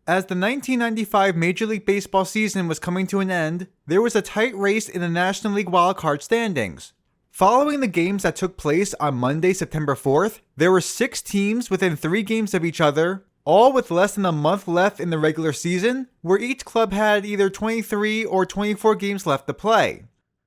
As the 1995 Major League Baseball season was coming to an end, there was a tight race in the National League wildcard standings. Following the games that took place on Monday, September 4th, there were 6 teams within 3 games of each other, all with less than a month left in the regular season, where each club had either 23 or 24 games left to play.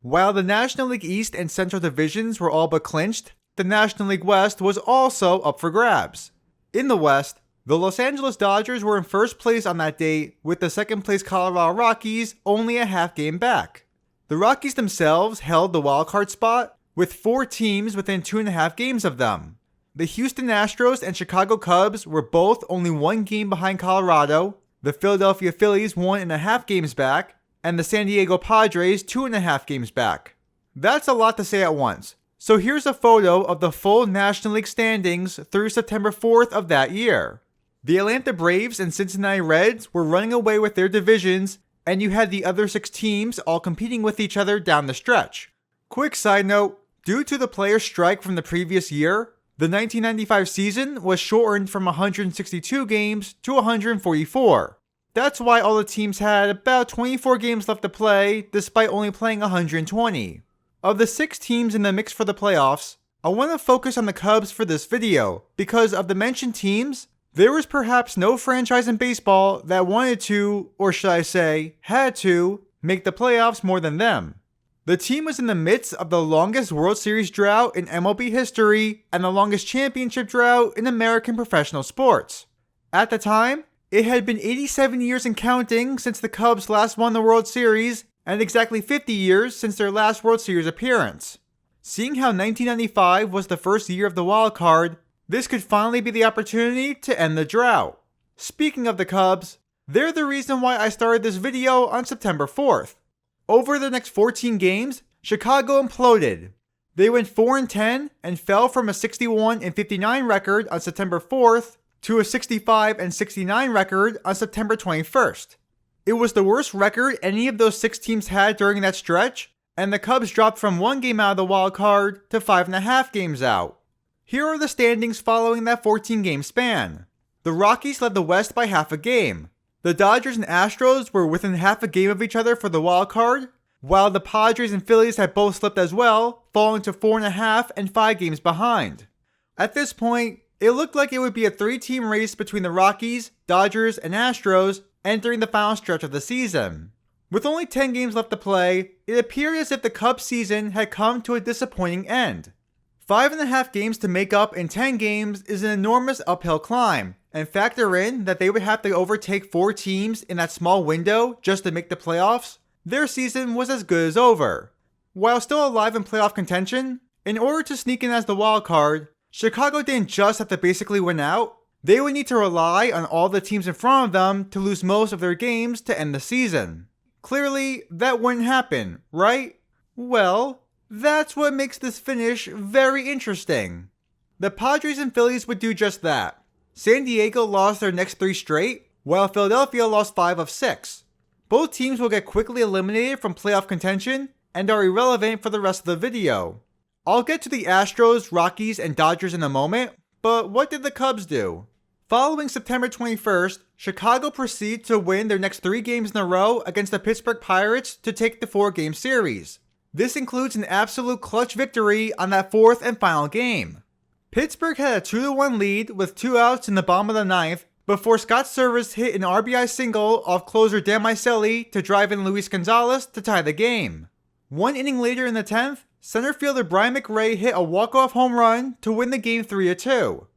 While the National League East and Central divisions were all but clinched, the National League West was also up for grabs. In the West, the Los Angeles Dodgers were in first place on that date, with the second place Colorado Rockies only a half game back. The Rockies themselves held the wildcard spot, with 4 teams within 2.5 games of them. The Houston Astros and Chicago Cubs were both only 1 game behind Colorado, the Philadelphia Phillies 1.5 games back, and the San Diego Padres 2.5 games back. That's a lot to say at once, so here's a photo of the full National League standings through September 4th of that year. The Atlanta Braves and Cincinnati Reds were running away with their divisions, and you had the other 6 teams all competing with each other down the stretch. Quick side note, due to the players' strike from the previous year, the 1995 season was shortened from 162 games to 144. That's why all the teams had about 24 games left to play, despite only playing 120. Of the 6 teams in the mix for the playoffs, I want to focus on the Cubs for this video, because of the mentioned teams, there was perhaps no franchise in baseball that wanted to, or should I say, had to, make the playoffs more than them. The team was in the midst of the longest World Series drought in MLB history and the longest championship drought in American professional sports. At the time, it had been 87 years and counting since the Cubs last won the World Series, and exactly 50 years since their last World Series appearance. Seeing how 1995 was the first year of the wild card, this could finally be the opportunity to end the drought. Speaking of the Cubs, they're the reason why I started this video on September 4th. Over the next 14 games, Chicago imploded. They went 4-10 and fell from a 61-59 record on September 4th to a 65-69 record on September 21st. It was the worst record any of those 6 teams had during that stretch, and the Cubs dropped from 1 game out of the wild card to 5.5 games out. Here are the standings following that 14-game span. The Rockies led the West by half a game. The Dodgers and Astros were within half a game of each other for the wild card, while the Padres and Phillies had both slipped as well, falling to 4.5 and 5 games behind. At this point, it looked like it would be a 3-team race between the Rockies, Dodgers, and Astros entering the final stretch of the season. With only 10 games left to play, it appeared as if the Cubs season had come to a disappointing end. 5.5 games to make up in 10 games is an enormous uphill climb, and factor in that they would have to overtake 4 teams in that small window just to make the playoffs, their season was as good as over. While still alive in playoff contention, in order to sneak in as the wild card, Chicago didn't just have to basically win out, they would need to rely on all the teams in front of them to lose most of their games to end the season. Clearly, that wouldn't happen, right? Well, that's what makes this finish very interesting. The Padres and Phillies would do just that. San Diego lost their next 3 straight, while Philadelphia lost 5 of 6. Both teams will get quickly eliminated from playoff contention and are irrelevant for the rest of the video. I'll get to the Astros, Rockies, and Dodgers in a moment, but what did the Cubs do? Following September 21st, Chicago proceeded to win their next 3 games in a row against the Pittsburgh Pirates to take the 4-game series. This includes an absolute clutch victory on that 4th and final game. Pittsburgh had a 2-1 lead with 2 outs in the bottom of the 9th before Scott Service hit an RBI single off closer Dan Miceli to drive in Luis Gonzalez to tie the game. 1 inning later in the 10th, center fielder Brian McRae hit a walk-off home run to win the game 3-2.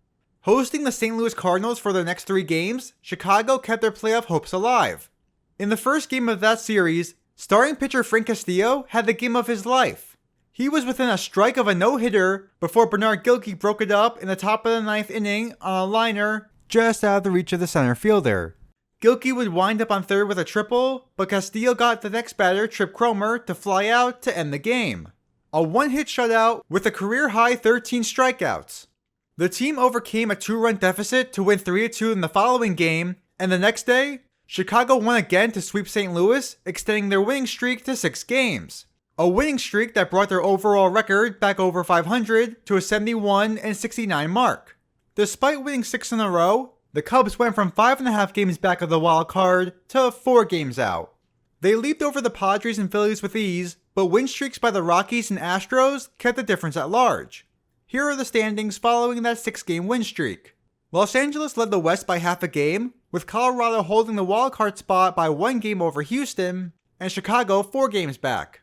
Hosting the St. Louis Cardinals for their next 3 games, Chicago kept their playoff hopes alive. In the first game of that series, starting pitcher Frank Castillo had the game of his life. He was within a strike of a no-hitter before Bernard Gilkey broke it up in the top of the 9th inning on a liner just out of the reach of the center fielder. Gilkey would wind up on third with a triple, but Castillo got the next batter, Trip Cromer, to fly out to end the game. A 1-hit shutout with a career-high 13 strikeouts. The team overcame a 2-run deficit to win 3-2 in the following game, and the next day, Chicago won again to sweep St. Louis, extending their winning streak to 6 games. A winning streak that brought their overall record back over 500 to a 71-69 mark. Despite winning 6 in a row, The Cubs went from 5.5 games back of the wild card to 4 games out. They leaped over the Padres and Phillies with ease, but win streaks by the Rockies and Astros kept the difference at large. Here are the standings following that 6-game win streak. Los Angeles led the West by half a game, with Colorado holding the wildcard spot by 1 game over Houston, and Chicago 4 games back.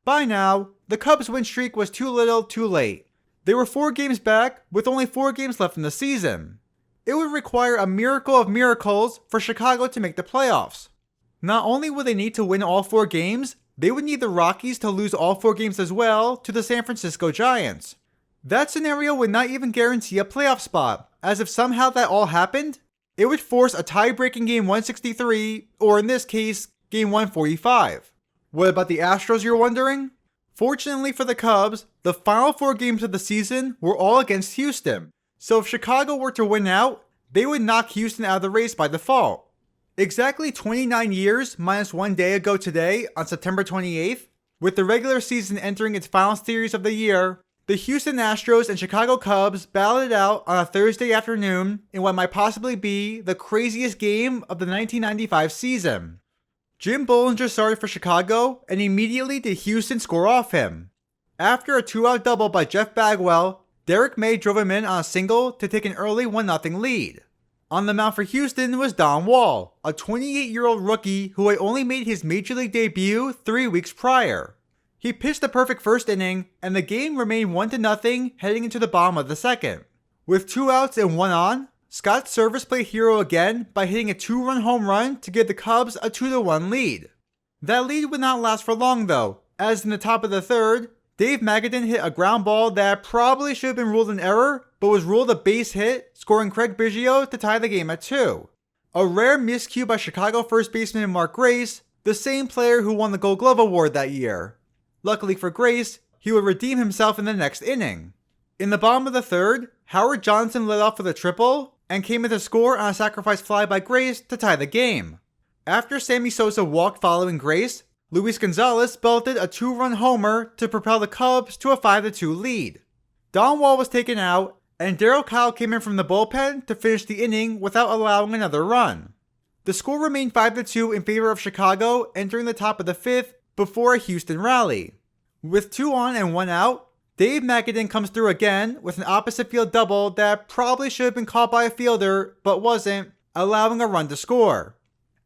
By now, the Cubs' win streak was too little, too late. They were 4 games back, with only 4 games left in the season. It would require a miracle of miracles for Chicago to make the playoffs. Not only would they need to win all 4 games, they would need the Rockies to lose all 4 games as well to the San Francisco Giants. That scenario would not even guarantee a playoff spot, as if somehow that all happened, it would force a tie-breaking Game 163, or in this case, Game 145. What about the Astros, you're wondering? Fortunately for the Cubs, the final 4 games of the season were all against Houston, so if Chicago were to win out, they would knock Houston out of the race by default. Exactly 29 years minus 1 day ago today, on September 28th, with the regular season entering its final series of the year, the Houston Astros and Chicago Cubs battled it out on a Thursday afternoon in what might possibly be the craziest game of the 1995 season. Jim Bollinger started for Chicago, and immediately did Houston score off him. After a 2-out double by Jeff Bagwell, Derek May drove him in on a single to take an early 1-0 lead. On the mound for Houston was Don Wall, a 28-year-old rookie who had only made his major league debut 3 weeks prior. He pitched the perfect first inning, and the game remained 1-0 heading into the bottom of the second. With 2 outs and 1 on, Scott Servais played hero again by hitting a 2-run home run to give the Cubs a 2-1 lead. That lead would not last for long though, as in the top of the third, Dave Magadan hit a ground ball that probably should have been ruled an error, but was ruled a base hit, scoring Craig Biggio to tie the game at 2. A rare miscue by Chicago first baseman Mark Grace, the same player who won the Gold Glove Award that year. Luckily for Grace, he would redeem himself in the next inning. In the bottom of the third, Howard Johnson led off with a triple and came in to score on a sacrifice fly by Grace to tie the game. After Sammy Sosa walked following Grace, Luis Gonzalez belted a 2-run homer to propel the Cubs to a 5-2 lead. Don Wall was taken out, and Darryl Kyle came in from the bullpen to finish the inning without allowing another run. The score remained 5-2 in favor of Chicago entering the top of the 5th before a Houston rally. With 2 on and 1 out, Dave Magadan comes through again with an opposite field double that probably should have been caught by a fielder, but wasn't, allowing a run to score.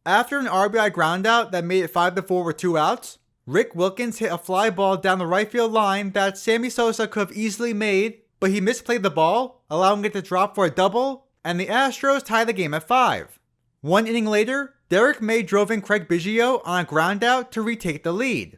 After an RBI groundout that made it 5-4 with 2 outs, Rick Wilkins hit a fly ball down the right field line that Sammy Sosa could have easily made, but he misplayed the ball, allowing it to drop for a double, and the Astros tie the game at 5. 1 inning later, Derek May drove in Craig Biggio on a groundout to retake the lead.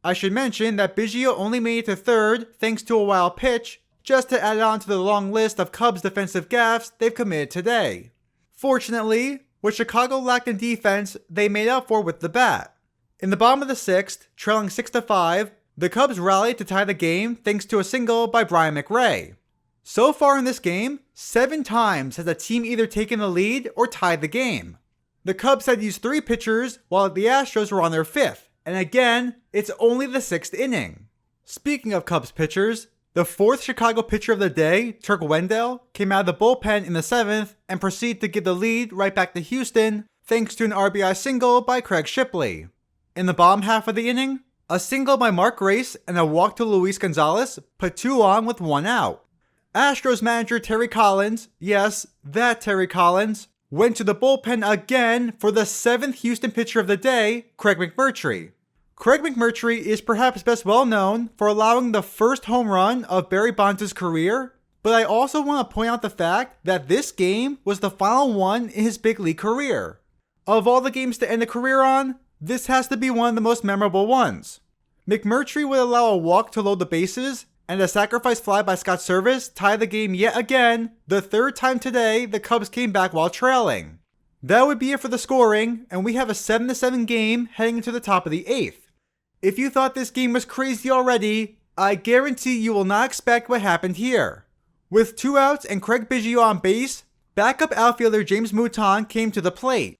I should mention that Biggio only made it to third thanks to a wild pitch, just to add on to the long list of Cubs defensive gaffes they've committed today. Fortunately, what Chicago lacked in defense, they made up for with the bat. In the bottom of the 6th, trailing 6-5, the Cubs rallied to tie the game thanks to a single by Brian McRae. So far in this game, 7 times has a team either taken the lead or tied the game. The Cubs had used 3 pitchers while the Astros were on their 5th, and again, it's only the 6th inning. Speaking of Cubs pitchers, the 4th Chicago pitcher of the day, Turk Wendell, came out of the bullpen in the 7th and proceeded to give the lead right back to Houston thanks to an RBI single by Craig Shipley. In the bottom half of the inning, a single by Mark Grace and a walk to Luis Gonzalez put 2 on with 1 out. Astros manager Terry Collins, yes, that Terry Collins, went to the bullpen again for the 7th Houston pitcher of the day, Craig McMurtry. Craig McMurtry is perhaps best well known for allowing the first home run of Barry Bonds' career, but I also want to point out the fact that this game was the final one in his big league career. Of all the games to end a career on, this has to be one of the most memorable ones. McMurtry would allow a walk to load the bases, and a sacrifice fly by Scott Servais tied the game yet again, the 3rd time today the Cubs came back while trailing. That would be it for the scoring, and we have a 7-7 game heading into the top of the 8th. If you thought this game was crazy already, I guarantee you will not expect what happened here. With 2 outs and Craig Biggio on base, backup outfielder James Mouton came to the plate.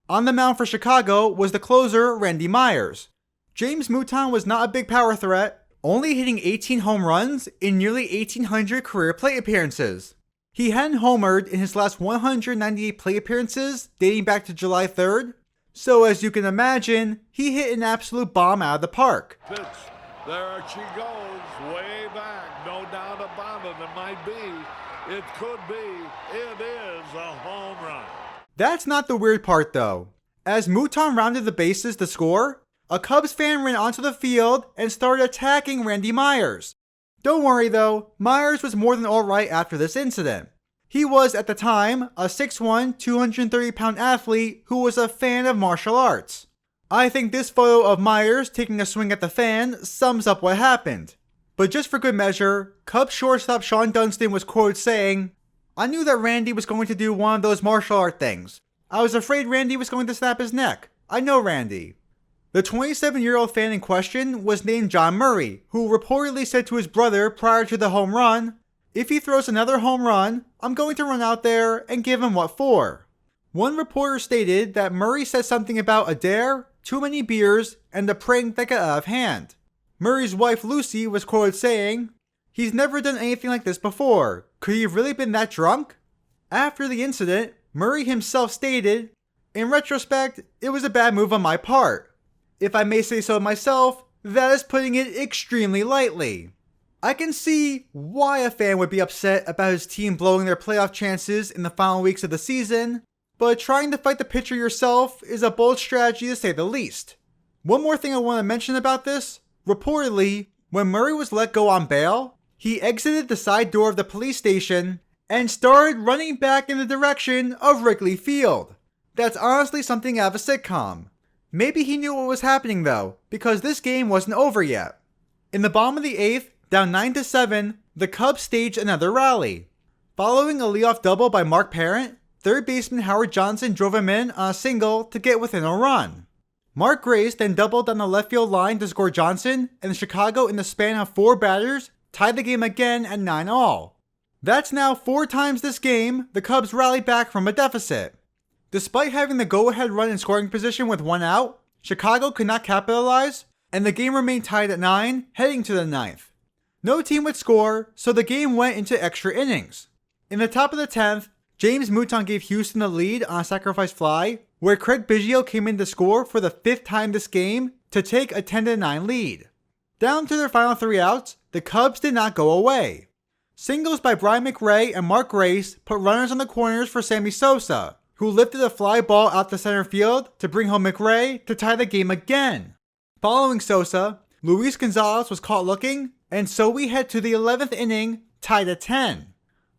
On the mound for Chicago was the closer Randy Myers. James Mouton was not a big power threat, only hitting 18 home runs in nearly 1,800 career plate appearances. He hadn't homered in his last 198 plate appearances dating back to July 3rd, so as you can imagine, he hit an absolute bomb out of the park. Pitch. There she goes, way back. No doubt about it. It might be. It could be. It is a home run. That's not the weird part though. As Mouton rounded the bases to score, a Cubs fan ran onto the field and started attacking Randy Myers. Don't worry though, Myers was more than alright after this incident. He was, at the time, a 6'1", 230-pound athlete who was a fan of martial arts. I think this photo of Myers taking a swing at the fan sums up what happened. But just for good measure, Cubs shortstop Sean Dunston was quoted saying, "I knew that Randy was going to do one of those martial art things. I was afraid Randy was going to snap his neck. I know Randy." The 27-year-old fan in question was named John Murray, who reportedly said to his brother prior to the home run, "If he throws another home run, I'm going to run out there and give him what for." One reporter stated that Murray said something about a dare, too many beers, and a prank that got out of hand. Murray's wife Lucy was quoted saying, "He's never done anything like this before. Could he have really been that drunk?" After the incident, Murray himself stated, "In retrospect, it was a bad move on my part. If I may say so myself, that is putting it extremely lightly." I can see why a fan would be upset about his team blowing their playoff chances in the final weeks of the season, but trying to fight the pitcher yourself is a bold strategy to say the least. One more thing I want to mention about this, reportedly, when Murray was let go on bail, he exited the side door of the police station and started running back in the direction of Wrigley Field. That's honestly something out of a sitcom. Maybe he knew what was happening though, because this game wasn't over yet. In the bottom of the 8th, down 9-7, the Cubs staged another rally. Following a leadoff double by Mark Parent, third baseman Howard Johnson drove him in on a single to get within a run. Mark Grace then doubled down the left field line to score Johnson, and Chicago in the span of 4 batters tied the game again at 9-all. That's now 4 times this game the Cubs rallied back from a deficit. Despite having the go-ahead run in scoring position with 1 out, Chicago could not capitalize, and the game remained tied at 9 heading to the 9th. No team would score, so the game went into extra innings. In the top of the 10th, James Mouton gave Houston the lead on a sacrifice fly, where Craig Biggio came in to score for the 5th time this game to take a 10-9 lead. Down to their final 3 outs, the Cubs did not go away. Singles by Brian McRae and Mark Grace put runners on the corners for Sammy Sosa, who lifted a fly ball out to center field to bring home McRae to tie the game again. Following Sosa, Luis Gonzalez was caught looking, and so we head to the 11th inning, tied at 10.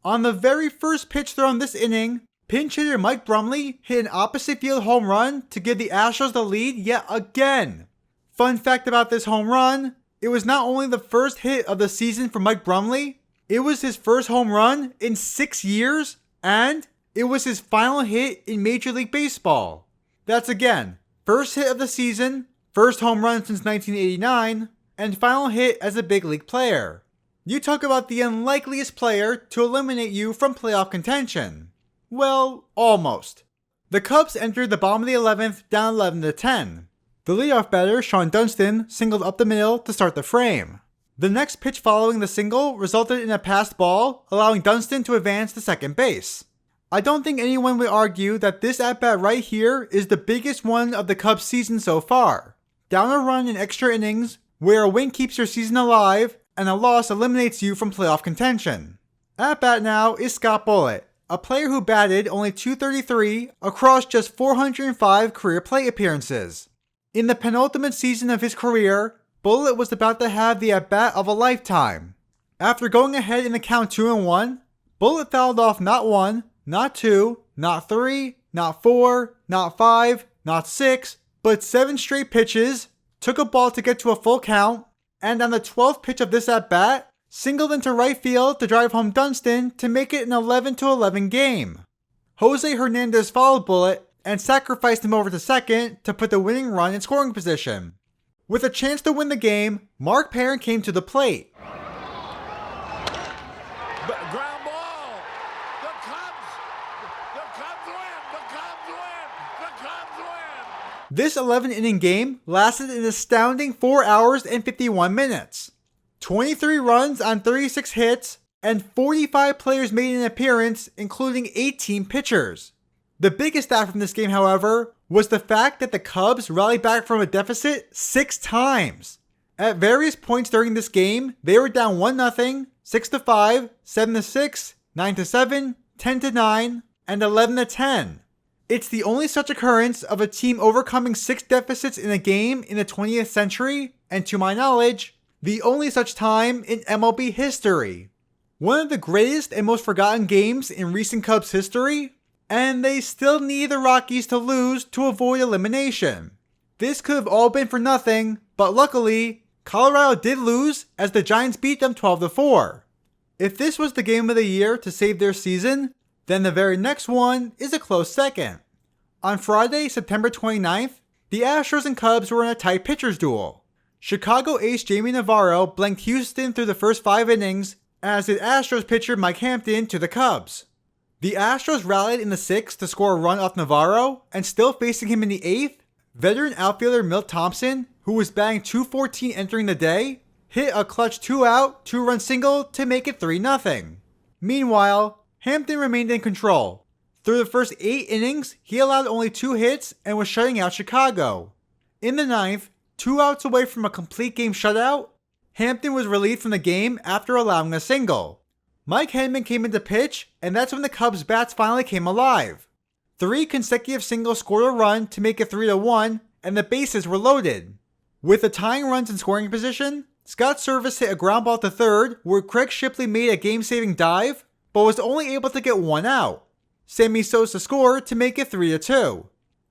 On the very first pitch thrown this inning, pinch hitter Mike Brumley hit an opposite field home run to give the Astros the lead yet again. Fun fact about this home run, it was not only the first hit of the season for Mike Brumley, it was his first home run in 6 years, and it was his final hit in Major League Baseball. That's again, first hit of the season, first home run since 1989, and final hit as a big league player. You talk about the unlikeliest player to eliminate you from playoff contention. Well, almost. The Cubs entered the bottom of the 11th down 11-10. The leadoff batter, Sean Dunston, singled up the middle to start the frame. The next pitch following the single resulted in a passed ball, allowing Dunston to advance to second base. I don't think anyone would argue that this at-bat right here is the biggest one of the Cubs season so far. Down a run in extra innings, where a win keeps your season alive and a loss eliminates you from playoff contention. At bat now is Scott Bullitt, a player who batted only .233 across just 405 career plate appearances. In the penultimate season of his career, Bullitt was about to have the at bat of a lifetime. After going ahead in the count 2-1, Bullitt fouled off not 1, not 2, not 3, not 4, not 5, not 6, but 7 straight pitches, took a ball to get to a full count, and on the 12th pitch of this at-bat, singled into right field to drive home Dunston to make it an 11-11 game. Jose Hernandez followed Bullitt and sacrificed him over to second to put the winning run in scoring position. With a chance to win the game, Mark Parent came to the plate. Ground ball. The Cubs win. The Cubs win. The Cubs win. This 11-inning game lasted an astounding 4 hours and 51 minutes. 23 runs on 36 hits, and 45 players made an appearance, including 18 pitchers. The biggest stat from this game, however, was the fact that the Cubs rallied back from a deficit 6 times. At various points during this game, they were down 1-0, 6-5, 7-6, 9-7, 10-9, and 11-10. It's the only such occurrence of a team overcoming 6 deficits in a game in the 20th century, and to my knowledge, the only such time in MLB history. One of the greatest and most forgotten games in recent Cubs history, and they still need the Rockies to lose to avoid elimination. This could have all been for nothing, but luckily, Colorado did lose as the Giants beat them 12-4. If this was the game of the year to save their season, then the very next one is a close second. On Friday, September 29th, the Astros and Cubs were in a tight pitchers duel. Chicago ace Jamie Navarro blanked Houston through the first 5 innings, as did Astros pitcher Mike Hampton to the Cubs. The Astros rallied in the 6th to score a run off Navarro, and still facing him in the 8th, veteran outfielder Milt Thompson, who was batting .214 entering the day, hit a clutch 2-out, 2-run single to make it 3-0. Meanwhile, Hampton remained in control. Through the first 8 innings, he allowed only 2 hits and was shutting out Chicago. In the 9th, 2 outs away from a complete game shutout, Hampton was relieved from the game after allowing a single. Mike Hedman came in to pitch, and that's when the Cubs' bats finally came alive. 3 consecutive singles scored a run to make it 3-1, and the bases were loaded. With the tying runs in scoring position, Scott Servais hit a ground ball to third, where Craig Shipley made a game-saving dive, but was only able to get 1 out. Sammy Sosa scored to make it 3-2.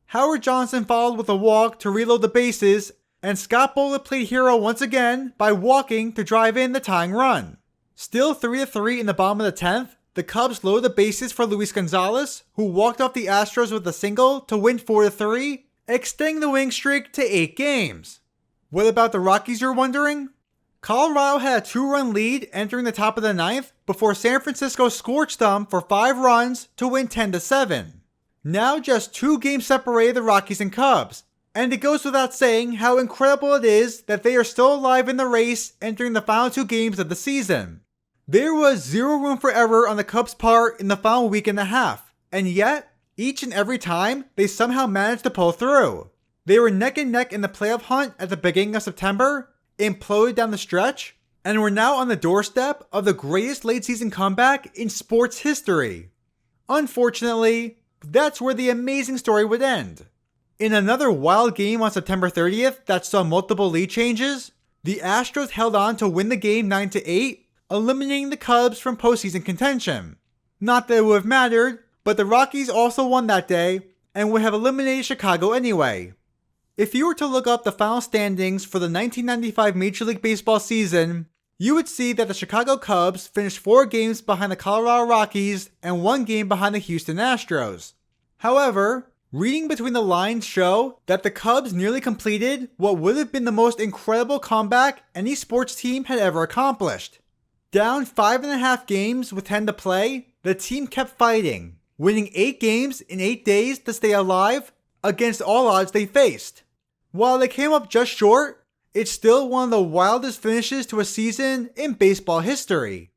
Howard Johnson followed with a walk to reload the bases, and Scott Boland played hero once again by walking to drive in the tying run. Still 3-3 in the bottom of the 10th, the Cubs loaded the bases for Luis Gonzalez, who walked off the Astros with a single to win 4-3, extending the winning streak to 8 games. What about the Rockies, you're wondering? Colorado had a 2-run lead entering the top of the 9th before San Francisco scorched them for 5 runs to win 10-7. Now just 2 games separated the Rockies and Cubs, and it goes without saying how incredible it is that they are still alive in the race entering the final 2 games of the season. There was 0 room for error on the Cubs' part in the final week and a half, and yet, each and every time, they somehow managed to pull through. They were neck and neck in the playoff hunt at the beginning of September, imploded down the stretch, and were now on the doorstep of the greatest late-season comeback in sports history. Unfortunately, that's where the amazing story would end. In another wild game on September 30th that saw multiple lead changes, the Astros held on to win the game 9-8, eliminating the Cubs from postseason contention. Not that it would have mattered, but the Rockies also won that day and would have eliminated Chicago anyway. If you were to look up the final standings for the 1995 Major League Baseball season, you would see that the Chicago Cubs finished 4 games behind the Colorado Rockies and 1 game behind the Houston Astros. However, reading between the lines show that the Cubs nearly completed what would have been the most incredible comeback any sports team had ever accomplished. Down 5.5 games with 10 to play, the team kept fighting, winning 8 games in 8 days to stay alive against all odds they faced. While they came up just short, it's still one of the wildest finishes to a season in baseball history.